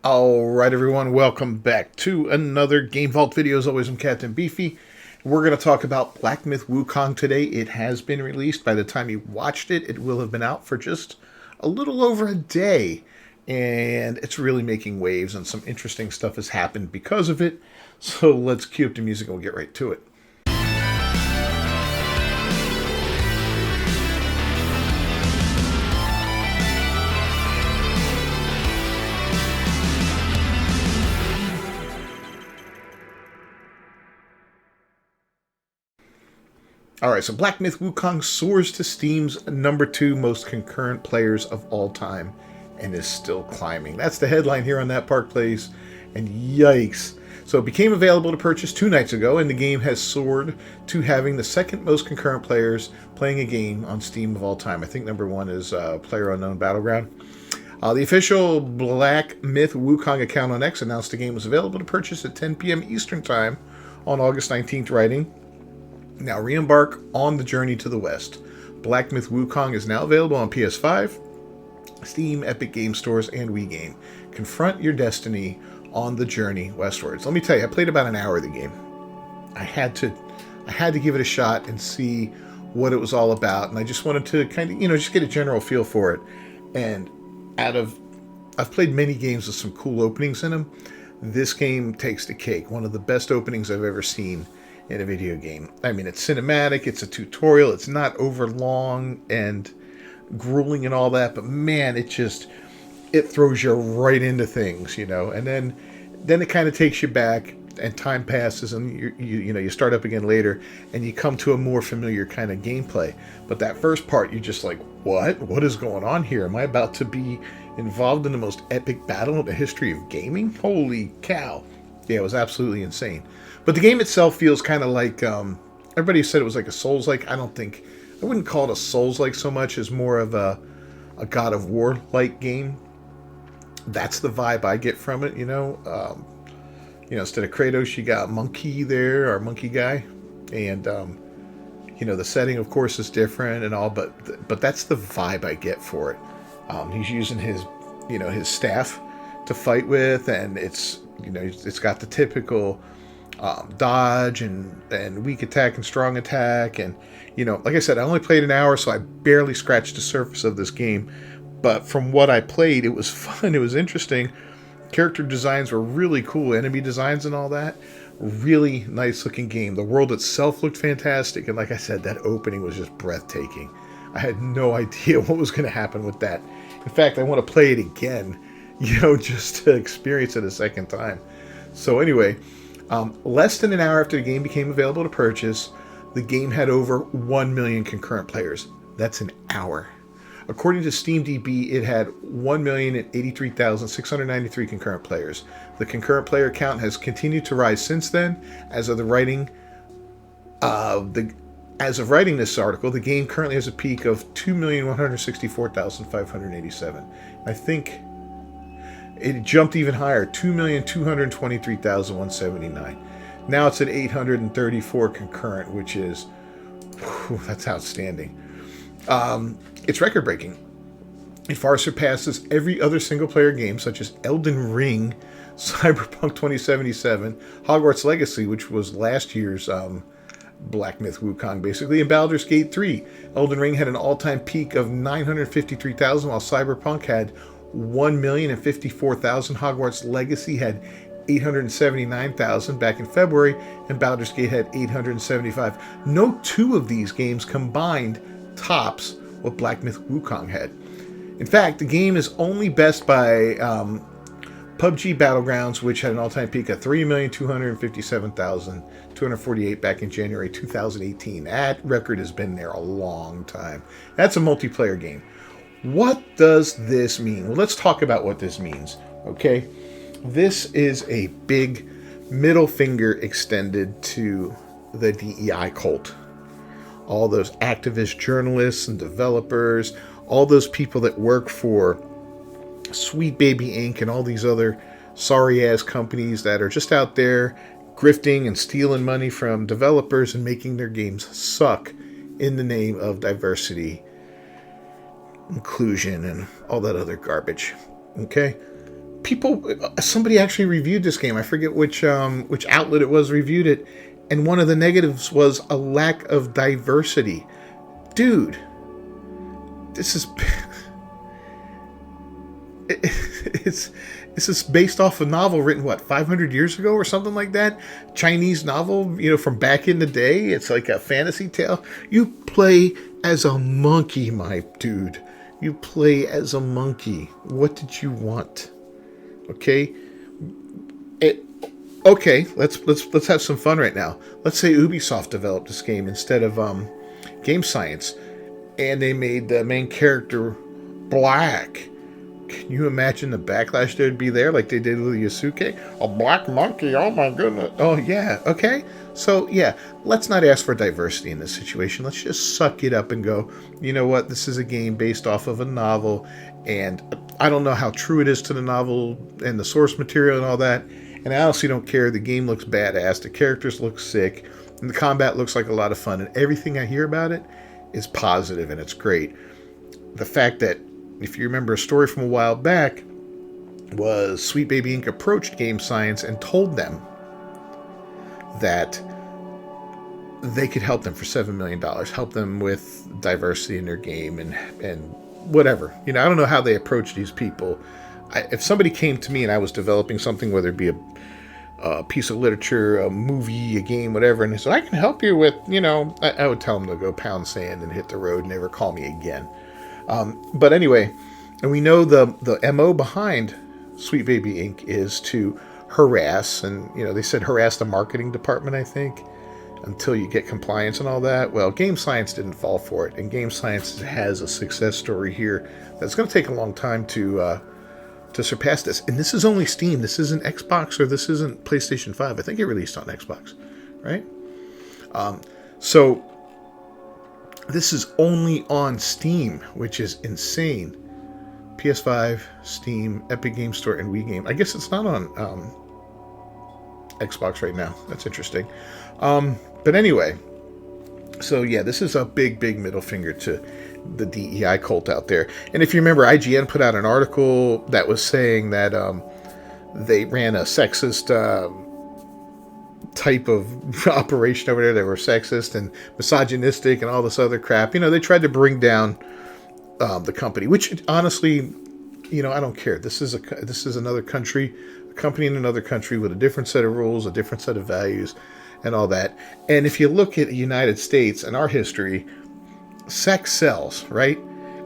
Alright everyone, welcome back to another Game Vault video. As always, I'm Captain Beefy. We're going to talk about Black Myth Wukong today. It has been released. By the time you watched it, it will have been out for just a little over a day. And it's really making waves, and some interesting stuff has happened because of it. So let's cue up the music and we'll get right to it. Alright, so Black Myth Wukong soars to Steam's #2 most concurrent players of all time and is still climbing. That's the headline here on That Park Place, and yikes. So it became available to purchase 2 nights ago, and the game has soared to having the second most concurrent players playing a game on Steam of all time. I think #1 is PlayerUnknown Battleground. The official Black Myth Wukong account on X announced the game was available to purchase at 10 p.m. Eastern Time on August 19th, writing, "Now re-embark on the journey to the west. Black Myth Wukong is now available on PS5, Steam, Epic Game Stores, and Wii Game. Confront your destiny on the journey westwards." Let me tell you, I played about an hour of the game. I had to give it a shot and see what it was all about, and I just wanted to kind of, just get a general feel for it. And I've played many games with some cool openings in them. This game takes the cake. One of the best openings I've ever seen in a video game. I mean, it's cinematic, it's a tutorial, it's not over long and grueling and all that, but man, it throws you right into things, and then it kind of takes you back, and time passes, and you start up again later, and you come to a more familiar kind of gameplay. But that first part, you're just like, what is going on here? Am I about to be involved in the most epic battle in the history of gaming? Holy cow. Yeah, it was absolutely insane. But the game itself feels kind of like, everybody said it was like a Souls-like. I wouldn't call it a Souls-like so much as more of a God of War-like game. That's the vibe I get from it, instead of Kratos, you got Monkey there, our monkey guy. And, the setting, of course, is different and all, but that's the vibe I get for it. He's using his staff to fight with, and it's got the typical dodge and weak attack and strong attack, and like I said, I only played an hour, so I barely scratched the surface of this game. But from what I played, it was fun, it was interesting. Character designs were really cool, enemy designs and all that. Really nice looking game. The world itself looked fantastic, and like I said, that opening was just breathtaking. I had no idea what was going to happen with that. In fact, I want to play it again, just to experience it a second time. So anyway, less than an hour after the game became available to purchase, the game had over 1 million concurrent players. That's an hour. According to SteamDB, it had 1,083,693 concurrent players. The concurrent player count has continued to rise since then. As of writing this article, the game currently has a peak of 2,164,587. I think it jumped even higher, 2,223,179. Now it's at 834 concurrent, which is, that's outstanding. It's record-breaking. It far surpasses every other single-player game, such as Elden Ring, Cyberpunk 2077, Hogwarts Legacy, which was last year's Black Myth Wukong, basically, and Baldur's Gate 3. Elden Ring had an all-time peak of 953,000, while Cyberpunk had 1,054,000. Hogwarts Legacy had 879,000 back in February, and Baldur's Gate had 875. No two of these games combined tops what Black Myth Wukong had. In fact, the game is only best by PUBG Battlegrounds, which had an all-time peak of 3,257,248 back in January 2018. That record has been there a long time. That's a multiplayer game. What does this mean? Well, let's talk about what this means, okay? This is a big middle finger extended to the DEI cult. All those activist journalists and developers, all those people that work for Sweet Baby Inc. and all these other sorry-ass companies that are just out there grifting and stealing money from developers and making their games suck in the name of diversity, inclusion, and all that other garbage. Okay? somebody actually reviewed this game. I forget which outlet it was reviewed it, and one of the negatives was a lack of diversity. Dude, this is this is based off a novel written, what, 500 years ago or something like that? Chinese novel, from back in the day. It's like a fantasy tale. You play as a monkey, my dude. You play as a monkey. What did you want? Okay? Okay, let's have some fun right now. Let's say Ubisoft developed this game instead of Game Science, and they made the main character black. Can you imagine the backlash there'd be there, like they did with Yasuke? A black monkey, oh my goodness. Oh yeah, okay. So yeah, let's not ask for diversity in this situation. Let's just suck it up and go, you know what, this is a game based off of a novel, and I don't know how true it is to the novel and the source material and all that, and I honestly don't care. The game looks badass, the characters look sick, and the combat looks like a lot of fun, and everything I hear about it is positive, and it's great. The fact that, if you remember a story from a while back, was Sweet Baby Inc. approached Game Science and told them that they could help them for $7 million, help them with diversity in their game and whatever. I don't know how they approach these people. If somebody came to me and I was developing something, whether it be a piece of literature, a movie, a game, whatever, and they said, I can help you with, I would tell them to go pound sand and hit the road and never call me again. But anyway, and we know the MO behind Sweet Baby Inc. is to harass, and they said harass the marketing department, I think, until you get compliance and all that. Well, Game Science didn't fall for it, and Game Science has a success story here that's going to take a long time to surpass this. And this is only Steam. This isn't Xbox, or this isn't PlayStation 5. I think it released on Xbox, right? So this is only on Steam, which is insane. PS5, Steam, Epic Game Store, and Wii Game. I guess it's not on Xbox right now. That's interesting. But anyway, so yeah, this is a big middle finger to the DEI cult out there. And if you remember, IGN put out an article that was saying that they ran a sexist type of operation over there. They were sexist and misogynistic and all this other crap. They tried to bring down the company, which honestly, I don't care. This is another country, a company in another country with a different set of rules, a different set of values, and all that. And if you look at the United States and our history, sex sells, right?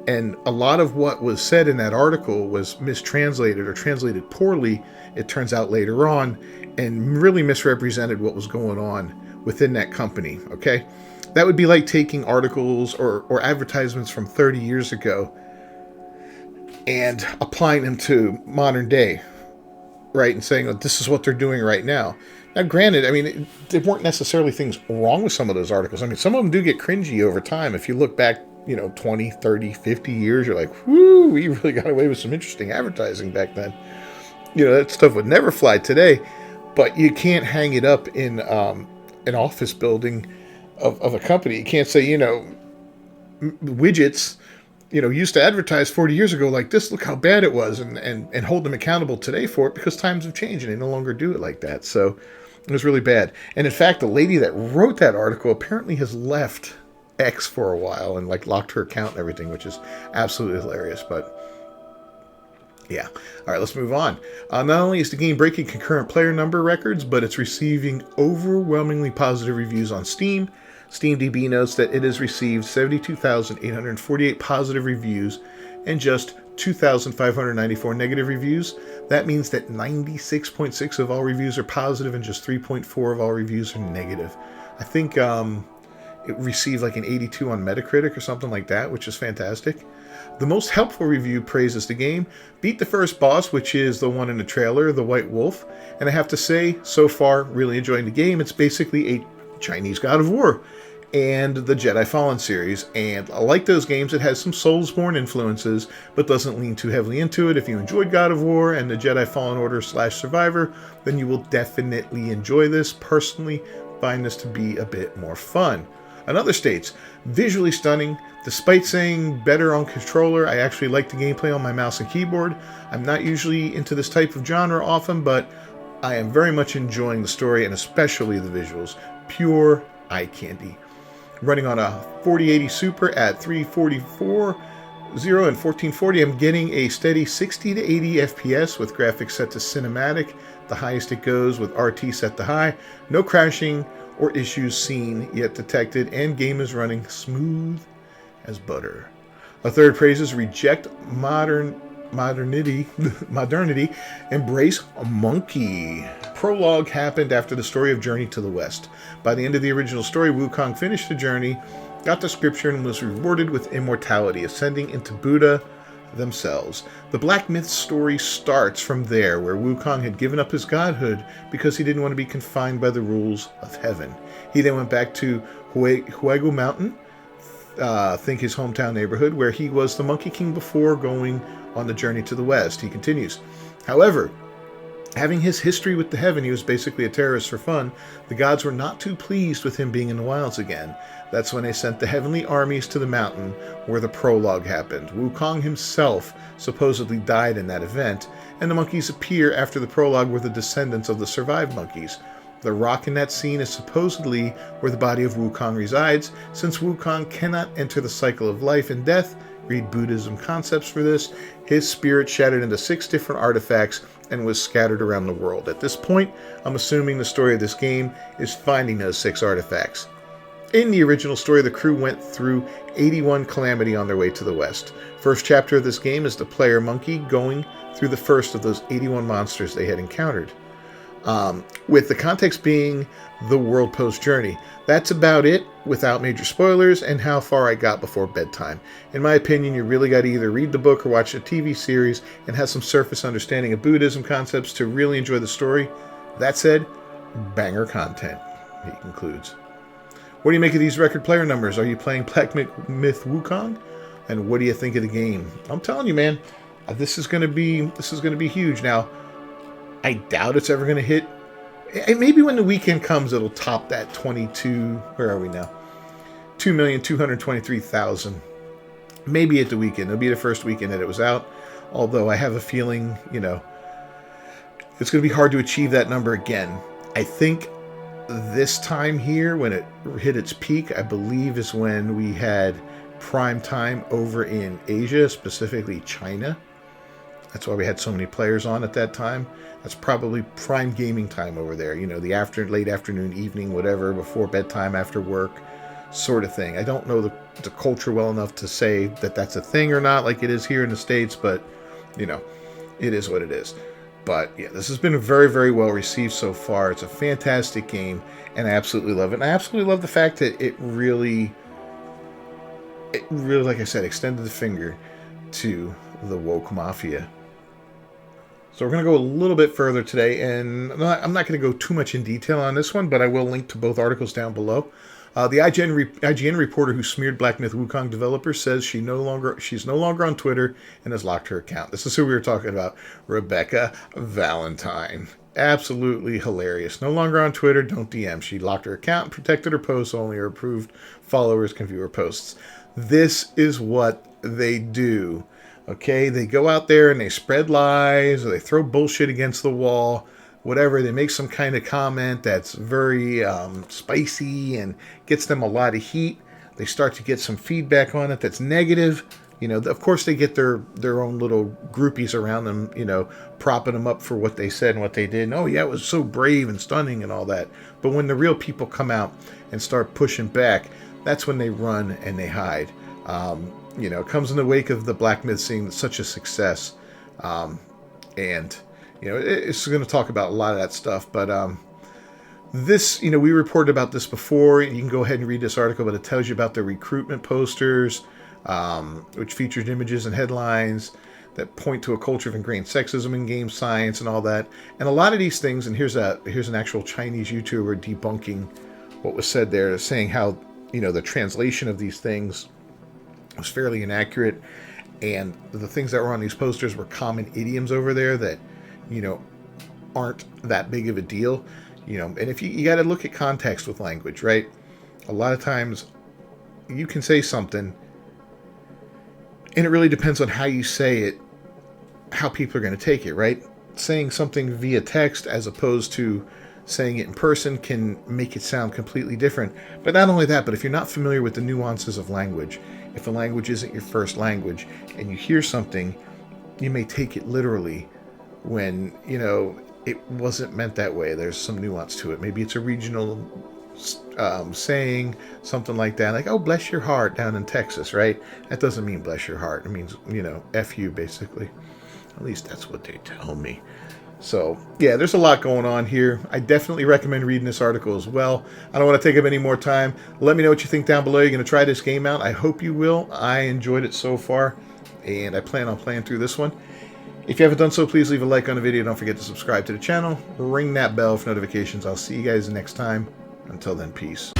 And a lot of what was said in that article was mistranslated or translated poorly, it turns out later on, and really misrepresented what was going on within that company, okay? That would be like taking articles or advertisements from 30 years ago and applying them to modern day, right? And saying, oh, this is what they're doing right now. Now, granted, there weren't necessarily things wrong with some of those articles. Some of them do get cringy over time. If you look back, 20, 30, 50 years, you're like, whoo, we really got away with some interesting advertising back then. That stuff would never fly today. But you can't hang it up in an office building of a company. You can't say, widgets, used to advertise 40 years ago like this, look how bad it was, and hold them accountable today for it, because times have changed and they no longer do it like that. So it was really bad. And in fact, the lady that wrote that article apparently has left X for a while and locked her account and everything, which is absolutely hilarious. But yeah. All right, let's move on. Not only is the game breaking concurrent player number records, but it's receiving overwhelmingly positive reviews on Steam. SteamDB notes that it has received 72,848 positive reviews and just 2,594 negative reviews. That means that 96.6 of all reviews are positive and just 3.4 of all reviews are negative. I think it received an 82 on Metacritic or something like that, which is fantastic. The most helpful review praises the game, beat the first boss, which is the one in the trailer, the White Wolf, and I have to say, so far, really enjoying the game. It's basically a Chinese God of War and the Jedi Fallen series, and I like those games. It has some Soulsborne influences, but doesn't lean too heavily into it. If you enjoyed God of War and the Jedi Fallen Order / Survivor, then you will definitely enjoy this. Personally, find this to be a bit more fun. Another states, visually stunning. Despite saying better on controller, I actually like the gameplay on my mouse and keyboard. I'm not usually into this type of genre often, but I am very much enjoying the story and especially the visuals. Pure eye candy. Running on a 4080 Super at 344 0 and 1440, I'm getting a steady 60 to 80 FPS with graphics set to cinematic. The highest it goes with RT set to high. No crashing or issues seen yet detected, and game is running smooth as butter. A third praises reject modernity, embrace a monkey. Prologue happened after the story of Journey to the West. By the end of the original story, Wukong finished the journey, got the scripture, and was rewarded with immortality, ascending into Buddha themselves. The Black Myth story starts from there, where Wukong had given up his godhood because he didn't want to be confined by the rules of heaven. He then went back to Huegu Mountain, think his hometown neighborhood, where he was the Monkey King before going on the journey to the west. He continues. However, having his history with the heaven, he was basically a terrorist for fun, the gods were not too pleased with him being in the wilds again. That's when they sent the heavenly armies to the mountain where the prologue happened. Wukong himself supposedly died in that event, and the monkeys appear after the prologue were the descendants of the survived monkeys. The rock in that scene is supposedly where the body of Wukong resides. Since Wukong cannot enter the cycle of life and death, read Buddhism concepts for this, his spirit shattered into 6 different artifacts and was scattered around the world. At this point, I'm assuming the story of this game is finding those 6 artifacts. In the original story, the crew went through 81 calamity on their way to the west. First chapter of this game is the player monkey going through the first of those 81 monsters they had encountered. With the context being the world post journey. That's about it without major spoilers and how far I got before bedtime. In my opinion, you really got to either read the book or watch the TV series and have some surface understanding of Buddhism concepts to really enjoy the story. That said, banger content, he concludes. What do you make of these record player numbers? Are you playing Black Myth Wukong? And what do you think of the game? I'm telling you, man, this is going to be huge. Now, I doubt it's ever going to hit. Maybe when the weekend comes, it'll top that 22. Where are we now? 2,223,000. Maybe at the weekend. It'll be the first weekend that it was out. Although I have a feeling, it's going to be hard to achieve that number again. I think this time here, when it hit its peak, I believe is when we had prime time over in Asia, specifically China. That's why we had so many players on at that time. That's probably prime gaming time over there. The late afternoon, evening, whatever, before bedtime, after work, sort of thing. I don't know the culture well enough to say that that's a thing or not, like it is here in the States, but, it is what it is. But, yeah, this has been very, very well received so far. It's a fantastic game, and I absolutely love it. And I absolutely love the fact that it really, like I said, extended the finger to the woke mafia. So we're going to go a little bit further today, and I'm not going to go too much in detail on this one, but I will link to both articles down below. The IGN reporter who smeared Black Myth Wukong developers says she's no longer on Twitter and has locked her account. This is who we were talking about, Rebecca Valentine. Absolutely hilarious. No longer on Twitter, don't DM. She locked her account and protected her posts. Only her approved followers can view her posts. This is what they do. Okay, they go out there and they spread lies, or they throw bullshit against the wall, whatever. They make some kind of comment that's very spicy and gets them a lot of heat. They start to get some feedback on it that's negative. Of course they get their own little groupies around them, propping them up for what they said and what they did. And, oh, yeah, it was so brave and stunning and all that. But when the real people come out and start pushing back, that's when they run and they hide. It comes in the wake of the Black Myth seeing such a success. It's going to talk about a lot of that stuff. But this, we reported about this before. You can go ahead and read this article, but it tells you about the recruitment posters, which featured images and headlines that point to a culture of ingrained sexism in game science and all that. And a lot of these things, and here's an actual Chinese YouTuber debunking what was said there, saying how, the translation of these things was fairly inaccurate, and the things that were on these posters were common idioms over there that, aren't that big of a deal, and if you got to look at context with language, right? A lot of times you can say something, and it really depends on how you say it, how people are going to take it, right? Saying something via text as opposed to saying it in person can make it sound completely different. But not only that, but if you're not familiar with the nuances of language, if a language isn't your first language and you hear something, you may take it literally when, it wasn't meant that way. There's some nuance to it. Maybe it's a regional saying, something like that, like, oh, bless your heart down in Texas, right? That doesn't mean bless your heart. It means, F you, basically. At least that's what they tell me. So, yeah, there's a lot going on here. I definitely recommend reading this article as well. I don't want to take up any more time. Let me know what you think down below. You're going to try this game out. I hope you will. I enjoyed it so far, and I plan on playing through this one. If you haven't done so, please leave a like on the video. Don't forget to subscribe to the channel. Ring that bell for notifications. I'll see you guys next time. Until then, peace.